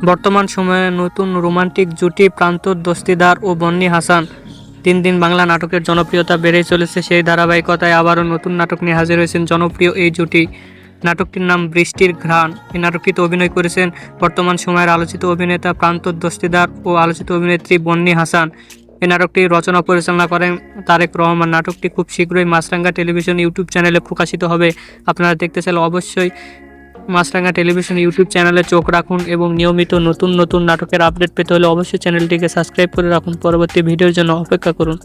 বর্তমান সময়ে নতুন রোমান্টিক জুটি প্রান্তর দস্তিদার ও বন্নি হাসান। দিন দিন বাংলা নাটকের জনপ্রিয়তা বেড়েই চলেছে। সেই ধারাবাহিকতায় আবারও নতুন নাটক নিয়ে হাজির হয়েছেন জনপ্রিয় এই জুটি। নাটকটির নাম বৃষ্টির ঘ্রাণ। এই নাটকটিতে অভিনয় করেছেন বর্তমান সময়ের আলোচিত অভিনেতা প্রান্তর দস্তিদার ও আলোচিত অভিনেত্রী বন্নি হাসান। এই নাটকটি রচনা পরিচালনা করেন তারেক রহমান। নাটকটি খুব শীঘ্রই মাছরাঙা টেলিভিশন ইউটিউব চ্যানেলে প্রকাশিত হবে। আপনারা দেখতে চাইলে অবশ্যই মাছরাঙা টেলিভিশন ইউটিউব চ্যানেলে চোখ রাখুন এবং নিয়মিত নতুন নতুন নাটকের আপডেট পেতে হলে অবশ্যই চ্যানেলটিকে সাবস্ক্রাইব করে রাখুন। পরবর্তী ভিডিওর জন্য অপেক্ষা করুন।